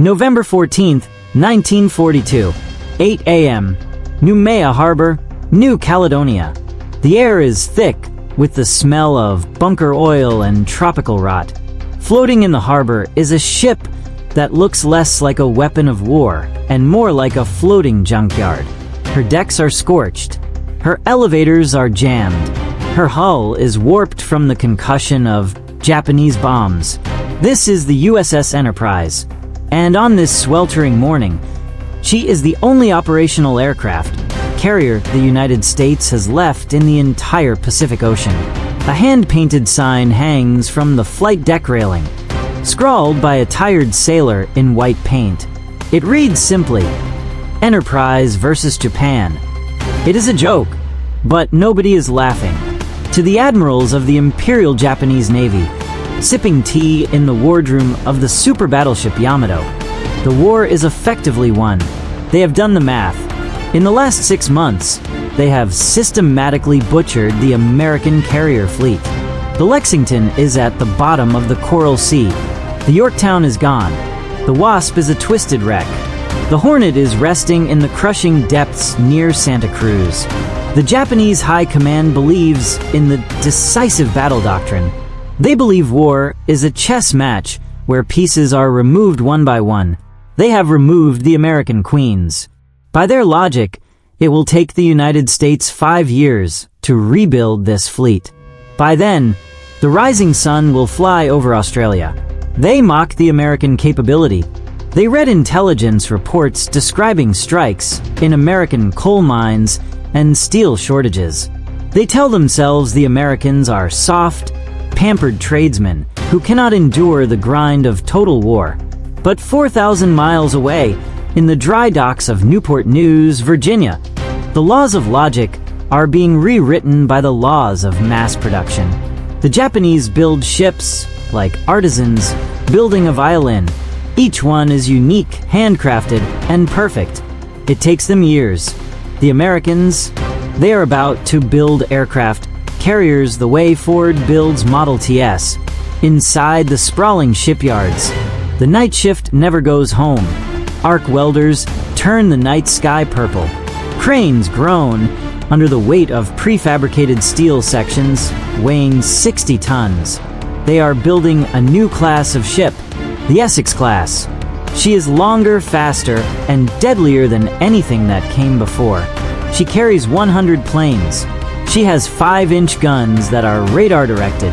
November 14th, 1942, 8 a.m., Noumea Harbor, New Caledonia. The air is thick with the smell of bunker oil and tropical rot. Floating in the harbor is a ship that looks less like a weapon of war and more like a floating junkyard. Her decks are scorched. Her elevators are jammed. Her hull is warped from the concussion of Japanese bombs. This is the USS Enterprise, and on this sweltering morning, she is the only operational aircraft carrier the United States has left in the entire Pacific Ocean. A hand-painted sign hangs from the flight deck railing, scrawled by a tired sailor in white paint. It reads simply, "Enterprise versus Japan." It is a joke, but nobody is laughing. To the Admirals of the Imperial Japanese Navy, sipping tea in the wardroom of the super battleship Yamato, the war is effectively won. They have done the math. In the last 6 months, they have systematically butchered the American carrier fleet. The Lexington is at the bottom of the Coral Sea. The Yorktown is gone. The Wasp is a twisted wreck. The Hornet is resting in the crushing depths near Santa Cruz. The Japanese High Command believes in the decisive battle doctrine. They believe war is a chess match where pieces are removed one by one. They have removed the American queens. By their logic, it will take the United States 5 years to rebuild this fleet. By then, the rising sun will fly over Australia. They mock the American capability. They read intelligence reports describing strikes in American coal mines and steel shortages. They tell themselves the Americans are soft, pampered tradesmen who cannot endure the grind of total war. But 4,000 miles away, in the dry docks of Newport News, Virginia, the laws of logic are being rewritten by the laws of mass production. The Japanese build ships like artisans building a violin. Each one is unique, handcrafted, and perfect. It takes them years. The Americans, they are about to build aircraft carriers the way Ford builds Model TS. Inside the sprawling shipyards, the night shift never goes home. Arc welders turn the night sky purple. Cranes groan under the weight of prefabricated steel sections weighing 60 tons. They are building a new class of ship, the Essex-Class. She is longer, faster, and deadlier than anything that came before. She carries 100 planes. She has 5-inch guns that are radar-directed.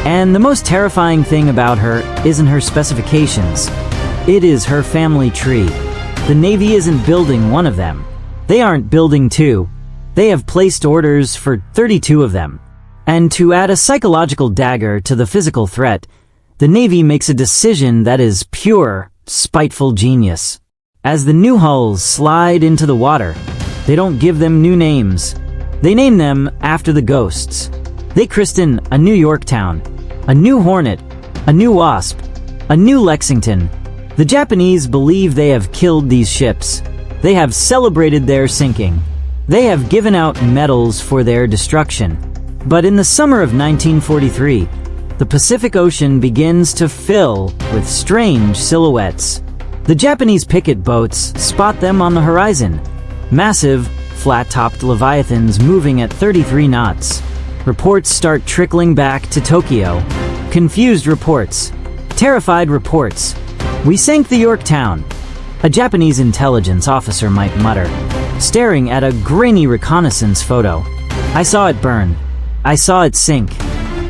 And the most terrifying thing about her isn't her specifications. It is her family tree. The Navy isn't building one of them. They aren't building 2. They have placed orders for 32 of them. And to add a psychological dagger to the physical threat, the Navy makes a decision that is pure, spiteful genius. As the new hulls slide into the water, they don't give them new names. They name them after the ghosts. They christen a new Yorktown, a new Hornet, a new Wasp, a new Lexington. The Japanese believe they have killed these ships. They have celebrated their sinking. They have given out medals for their destruction. But in the summer of 1943, the Pacific Ocean begins to fill with strange silhouettes. The Japanese picket boats spot them on the horizon. Massive, flat-topped leviathans moving at 33 knots. Reports start trickling back to Tokyo. Confused reports. Terrified reports. "We sank the Yorktown," a Japanese intelligence officer might mutter, staring at a grainy reconnaissance photo. "I saw it burn. I saw it sink.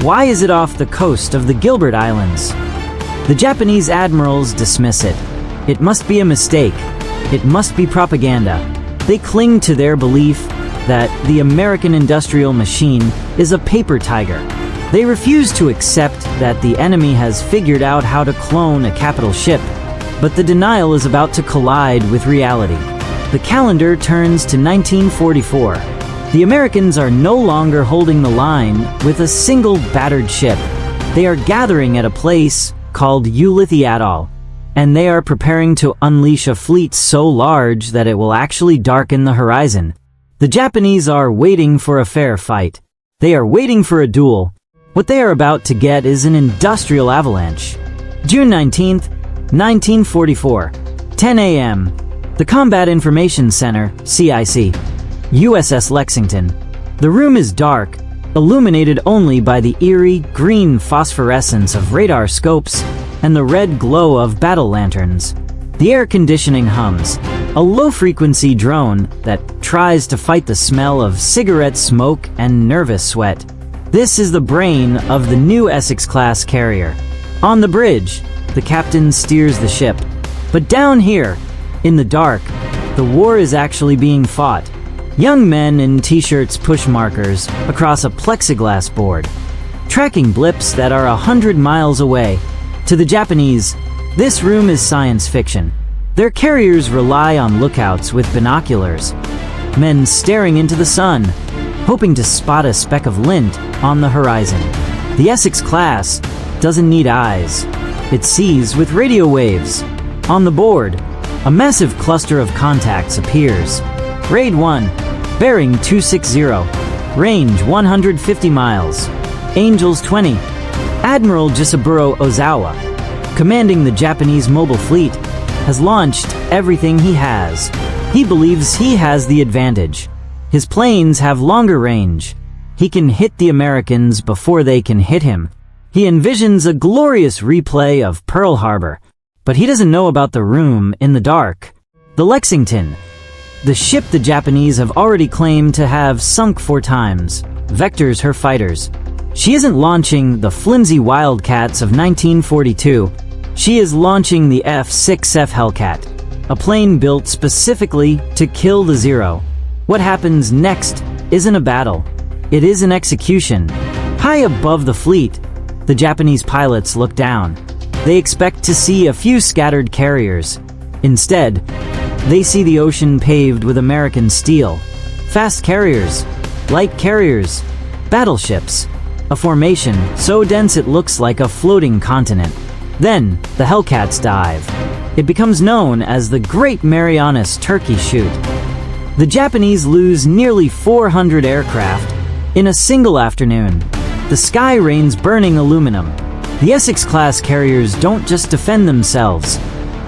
Why is it off the coast of the Gilbert Islands?" The Japanese admirals dismiss it. It must be a mistake. It must be propaganda. They cling to their belief that the American industrial machine is a paper tiger. They refuse to accept that the enemy has figured out how to clone a capital ship, but the denial is about to collide with reality. The calendar turns to 1944. The Americans are no longer holding the line with a single battered ship. They are gathering at a place called Ulithi Atoll, and they are preparing to unleash a fleet so large that it will actually darken the horizon. The Japanese are waiting for a fair fight. They are waiting for a duel. What they are about to get is an industrial avalanche. June 19th, 1944, 10 a.m. The Combat Information Center, CIC, USS Lexington. The room is dark, illuminated only by the eerie green phosphorescence of radar scopes and the red glow of battle lanterns. The air conditioning hums, a low-frequency drone that tries to fight the smell of cigarette smoke and nervous sweat. This is the brain of the new Essex-Class carrier. On the bridge, the captain steers the ship. But down here, in the dark, the war is actually being fought. Young men in t-shirts push markers across a plexiglass board, tracking blips that are 100 miles away. To the Japanese, this room is science fiction. Their carriers rely on lookouts with binoculars, men staring into the sun, hoping to spot a speck of lint on the horizon. The Essex-Class doesn't need eyes. It sees with radio waves. On the board, a massive cluster of contacts appears. Raid 1, bearing 260, range 150 miles. Angels 20, Admiral Jisaburo Ozawa, commanding the Japanese mobile fleet, has launched everything he has. He believes he has the advantage. His planes have longer range. He can hit the Americans before they can hit him. He envisions a glorious replay of Pearl Harbor, but he doesn't know about the room in the dark. The Lexington, the ship the Japanese have already claimed to have sunk 4 times, vectors her fighters. She isn't launching the flimsy Wildcats of 1942. She is launching the F-6F Hellcat, a plane built specifically to kill the Zero. What happens next isn't a battle. It is an execution. High above the fleet, the Japanese pilots look down. They expect to see a few scattered carriers. Instead, they see the ocean paved with American steel. Fast carriers, light carriers, battleships. A formation so dense it looks like a floating continent. Then, the Hellcats dive. It becomes known as the Great Marianas Turkey Shoot. The Japanese lose nearly 400 aircraft in a single afternoon. The sky rains burning aluminum. The Essex-Class carriers don't just defend themselves.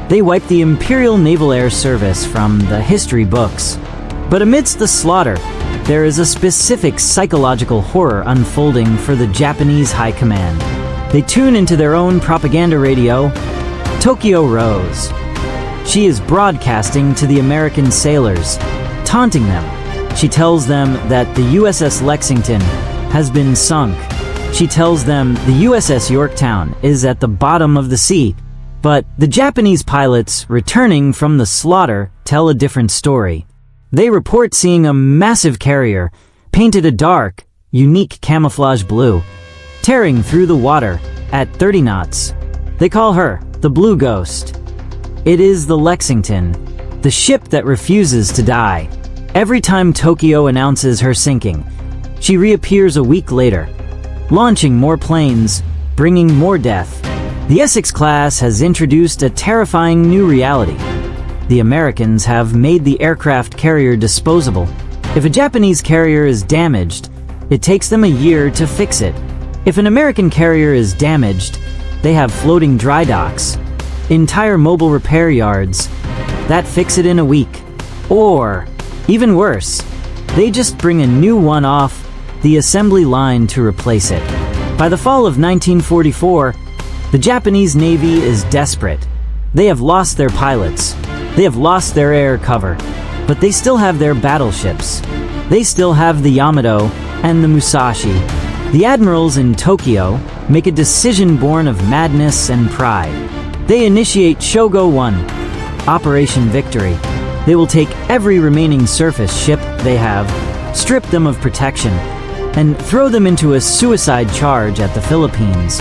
They wipe the Imperial Naval Air Service from the history books. But amidst the slaughter, there is a specific psychological horror unfolding for the Japanese high command. They tune into their own propaganda radio. Tokyo rose. She is broadcasting to the American sailors, taunting them. She tells them that the USS Lexington has been sunk. She tells them the USS Yorktown is at the bottom of the sea. But the Japanese pilots returning from the slaughter tell a different story. They report seeing a massive carrier, painted a dark, unique camouflage blue, tearing through the water at 30 knots. They call her the Blue Ghost. It is the Lexington, the ship that refuses to die. Every time Tokyo announces her sinking, she reappears a week later, launching more planes, bringing more death. The Essex-Class has introduced a terrifying new reality. The Americans have made the aircraft carrier disposable. If a Japanese carrier is damaged, it takes them a year to fix it. If an American carrier is damaged, they have floating dry docks, entire mobile repair yards that fix it in a week. Or, even worse, they just bring a new one off the assembly line to replace it. By the fall of 1944, the Japanese Navy is desperate. They have lost their pilots. They have lost their air cover. But they still have their battleships. They still have the Yamato and the Musashi. The Admirals in Tokyo make a decision born of madness and pride. They initiate Shogo 1, Operation Victory. They will take every remaining surface ship they have, strip them of protection, and throw them into a suicide charge at the Philippines.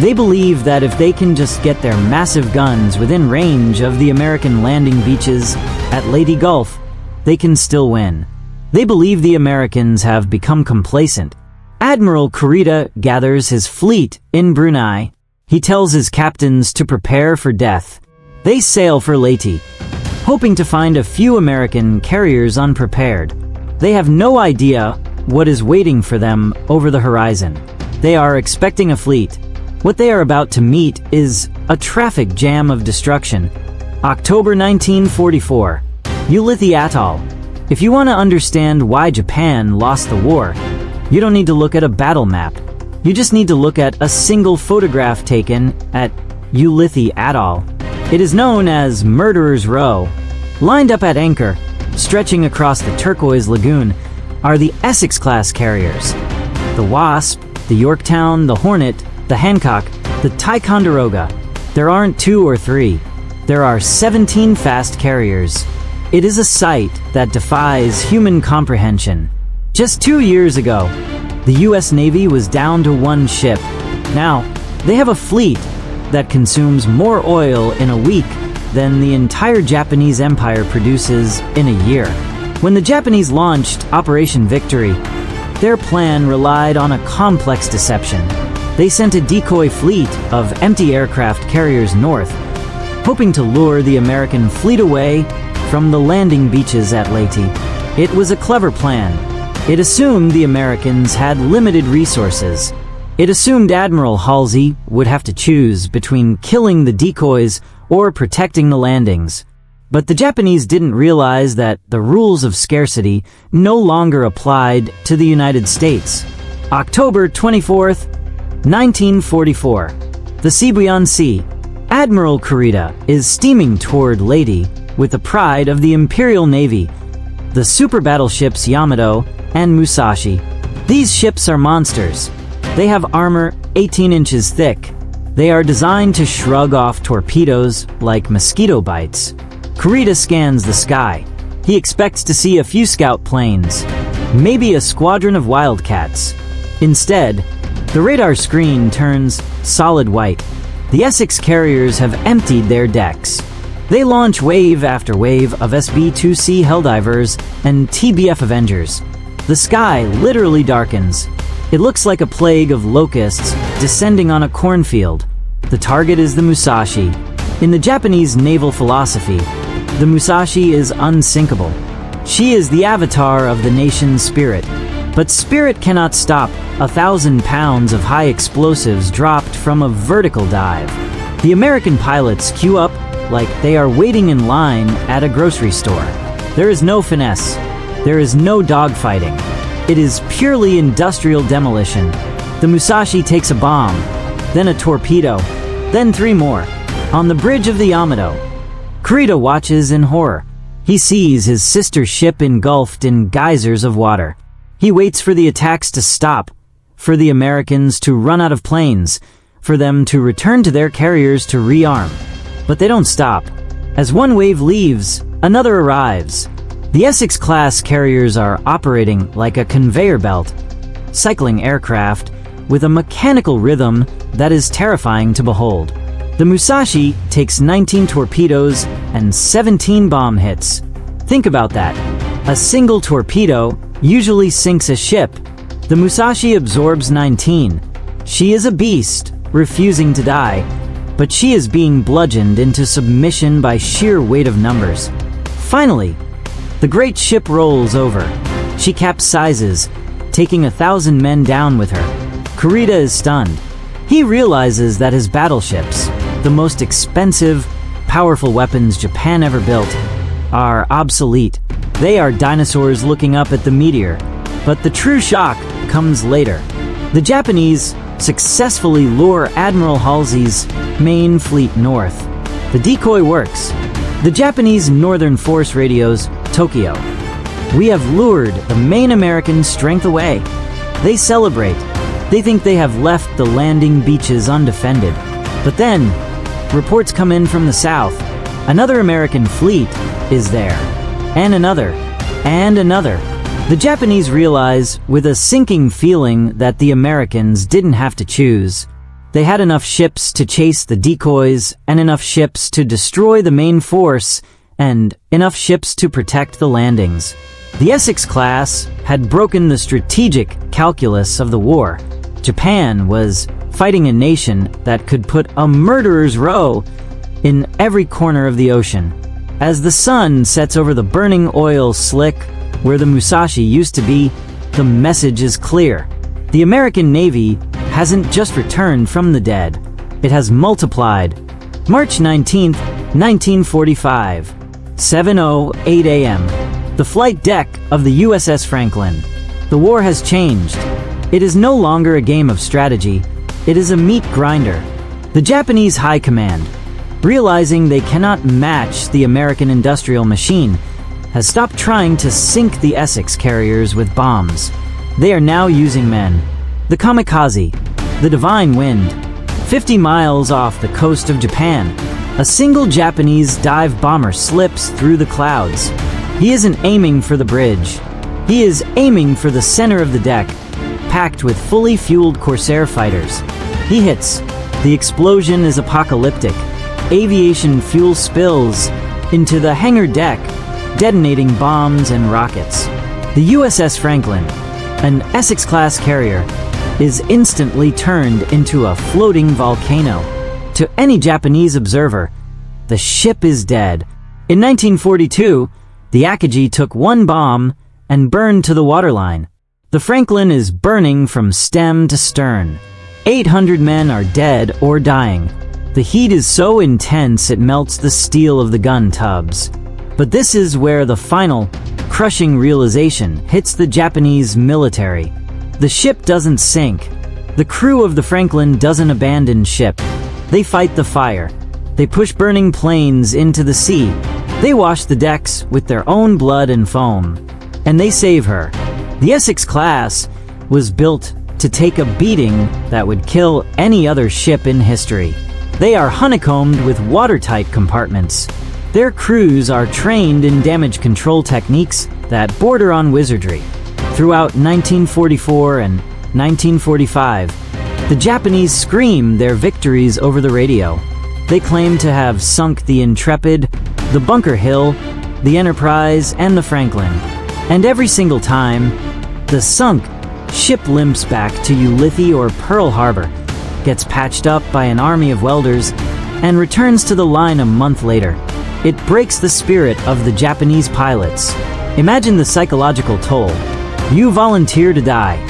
They believe that if they can just get their massive guns within range of the American landing beaches at Leyte Gulf, they can still win. They believe the Americans have become complacent. Admiral Kurita gathers his fleet in Brunei. He tells his captains to prepare for death. They sail for Leyte, hoping to find a few American carriers unprepared. They have no idea what is waiting for them over the horizon. They are expecting a fleet. What they are about to meet is a traffic jam of destruction. October 1944, Ulithi Atoll. If you want to understand why Japan lost the war, you don't need to look at a battle map. You just need to look at a single photograph taken at Ulithi Atoll. It is known as Murderer's Row. Lined up at anchor, stretching across the turquoise lagoon, are the Essex-Class Carriers. The Wasp, the Yorktown, the Hornet, the Hancock, the Ticonderoga. There aren't 2 or 3. There are 17 fast carriers. It is a sight that defies human comprehension. Just 2 years ago, the US Navy was down to 1 ship. Now, they have a fleet that consumes more oil in a week than the entire Japanese Empire produces in a year. When the Japanese launched Operation Victory, their plan relied on a complex deception. They sent a decoy fleet of empty aircraft carriers north, hoping to lure the American fleet away from the landing beaches at Leyte. It was a clever plan. It assumed the Americans had limited resources. It assumed Admiral Halsey would have to choose between killing the decoys or protecting the landings. But the Japanese didn't realize that the rules of scarcity no longer applied to the United States. October 24th, 1944. The Sibuyan Sea. Admiral Kurita is steaming toward Leyte with the pride of the Imperial Navy, the super battleships Yamato and Musashi. These ships are monsters. They have armor 18 inches thick. They are designed to shrug off torpedoes like mosquito bites. Kurita scans the sky. He expects to see a few scout planes, maybe a squadron of wildcats. Instead, the radar screen turns solid white. The Essex carriers have emptied their decks. They launch wave after wave of SB-2C Helldivers and TBF Avengers. The sky literally darkens. It looks like a plague of locusts descending on a cornfield. The target is the Musashi. In the Japanese naval philosophy, the Musashi is unsinkable. She is the avatar of the nation's spirit. But spirit cannot stop 1,000 pounds of high explosives dropped from a vertical dive. The American pilots queue up like they are waiting in line at a grocery store. There is no finesse. There is no dogfighting. It is purely industrial demolition. The Musashi takes a bomb, then a torpedo, then 3 more. On the bridge of the Yamato, Kurita watches in horror. He sees his sister ship engulfed in geysers of water. He waits for the attacks to stop, for the Americans to run out of planes, for them to return to their carriers to rearm. But they don't stop. As one wave leaves, another arrives. The Essex-Class Carriers are operating like a conveyor belt, cycling aircraft with a mechanical rhythm that is terrifying to behold. The Musashi takes 19 torpedoes and 17 bomb hits. Think about that. A single torpedo usually sinks a ship. The Musashi absorbs 19. She is a beast, refusing to die, but she is being bludgeoned into submission by sheer weight of numbers. Finally, the great ship rolls over. She capsizes, taking 1,000 men down with her. Kurita is stunned. He realizes that his battleships, the most expensive, powerful weapons Japan ever built, are obsolete. They are dinosaurs looking up at the meteor. But the true shock comes later. The Japanese successfully lure Admiral Halsey's main fleet north. The decoy works. The Japanese Northern Force radios Tokyo. We have lured the main American strength away. They celebrate. They think they have left the landing beaches undefended. But then, reports come in from the south. Another American fleet is there. And another. And another. The Japanese realize, with a sinking feeling, that the Americans didn't have to choose. They had enough ships to chase the decoys, and enough ships to destroy the main force, and enough ships to protect the landings. The Essex class had broken the strategic calculus of the war. Japan was fighting a nation that could put a murderer's row in every corner of the ocean. As the sun sets over the burning oil slick where the Musashi used to be, the message is clear. The American Navy hasn't just returned from the dead. It has multiplied. March 19, 1945, 7:08 a.m. The flight deck of the USS Franklin. The war has changed. It is no longer a game of strategy. It is a meat grinder. The Japanese High Command, realizing they cannot match the American industrial machine, has stopped trying to sink the Essex carriers with bombs. They are now using men. The kamikaze, the divine wind. 50 miles off the coast of Japan, a single Japanese dive bomber slips through the clouds. He isn't aiming for the bridge. He is aiming for the center of the deck, packed with fully fueled Corsair fighters. He hits. The explosion is apocalyptic. Aviation fuel spills into the hangar deck, detonating bombs and rockets. The USS Franklin, an Essex-Class carrier, is instantly turned into a floating volcano. To any Japanese observer, the ship is dead. In 1942, the Akagi took one bomb and burned to the waterline. The Franklin is burning from stem to stern. 800 men are dead or dying. The heat is so intense it melts the steel of the gun tubs. But this is where the final, crushing realization hits the Japanese military. The ship doesn't sink. The crew of the Franklin doesn't abandon ship. They fight the fire. They push burning planes into the sea. They wash the decks with their own blood and foam. And they save her. The Essex-Class was built to take a beating that would kill any other ship in history. They are honeycombed with watertight compartments. Their crews are trained in damage control techniques that border on wizardry. Throughout 1944 and 1945, the Japanese scream their victories over the radio. They claim to have sunk the Intrepid, the Bunker Hill, the Enterprise, and the Franklin. And every single time, the sunk ship limps back to Ulithi or Pearl Harbor, gets patched up by an army of welders, and returns to the line a month later. It breaks the spirit of the Japanese pilots. Imagine the psychological toll. You volunteer to die.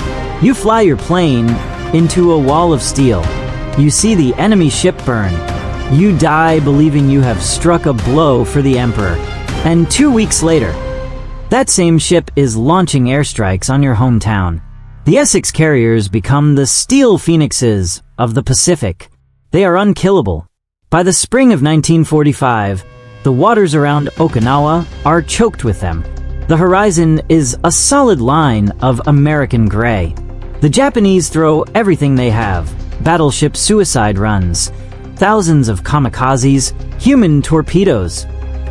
You fly your plane into a wall of steel. You see the enemy ship burn. You die believing you have struck a blow for the Emperor. And 2 weeks later, that same ship is launching airstrikes on your hometown. The Essex carriers become the steel phoenixes of the Pacific. They are unkillable. By the spring of 1945, the waters around Okinawa are choked with them. The horizon is a solid line of American gray. The Japanese throw everything they have. Battleship suicide runs, thousands of kamikazes, human torpedoes.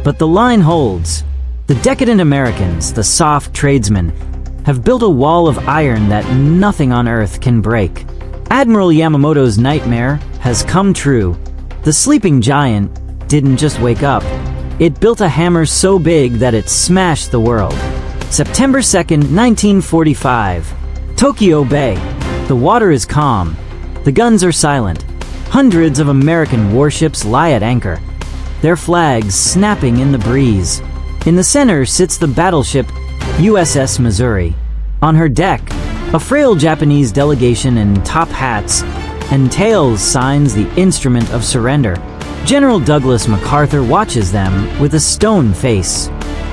But the line holds. The decadent Americans, the soft tradesmen, have built a wall of iron that nothing on earth can break. Admiral Yamamoto's nightmare has come true. The sleeping giant didn't just wake up. It built a hammer so big that it smashed the world. September 2nd, 1945. Tokyo Bay. The water is calm. The guns are silent. Hundreds of American warships lie at anchor, their flags snapping in the breeze. In the center sits the battleship USS Missouri. On her deck, a frail Japanese delegation in top hats and tails signs the instrument of surrender. General Douglas MacArthur watches them with a stone face.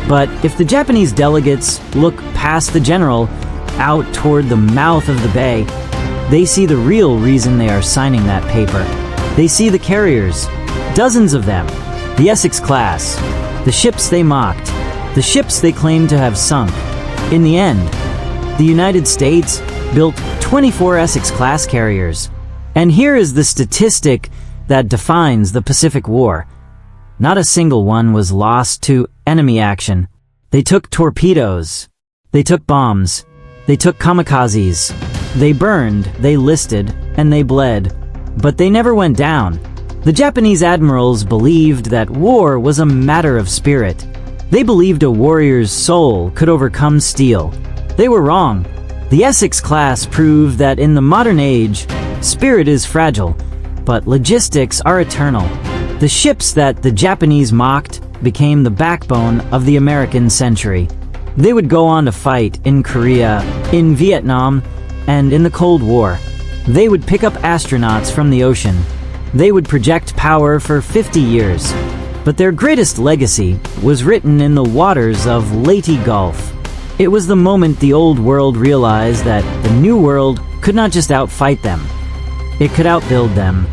But if the Japanese delegates look past the general out toward the mouth of the bay, they see the real reason they are signing that paper. They see the carriers, dozens of them, the Essex-Class, the ships they mocked, the ships they claimed to have sunk. In the end, the United States built 24 Essex-Class carriers. And here is the statistic that defines the Pacific War. Not a single one was lost to enemy action. They took torpedoes. They took bombs. They took kamikazes. They burned, they listed, and they bled. But they never went down. The Japanese admirals believed that war was a matter of spirit. They believed a warrior's soul could overcome steel. They were wrong. The Essex-Class proved that in the modern age, spirit is fragile, but logistics are eternal. The ships that the Japanese mocked became the backbone of the American century. They would go on to fight in Korea, in Vietnam, and in the Cold War. They would pick up astronauts from the ocean. They would project power for 50 years. But their greatest legacy was written in the waters of Leyte Gulf. It was the moment the old world realized that the new world could not just outfight them. It could outbuild them,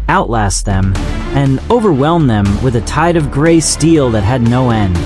outlast them, and overwhelm them with a tide of gray steel that had no end.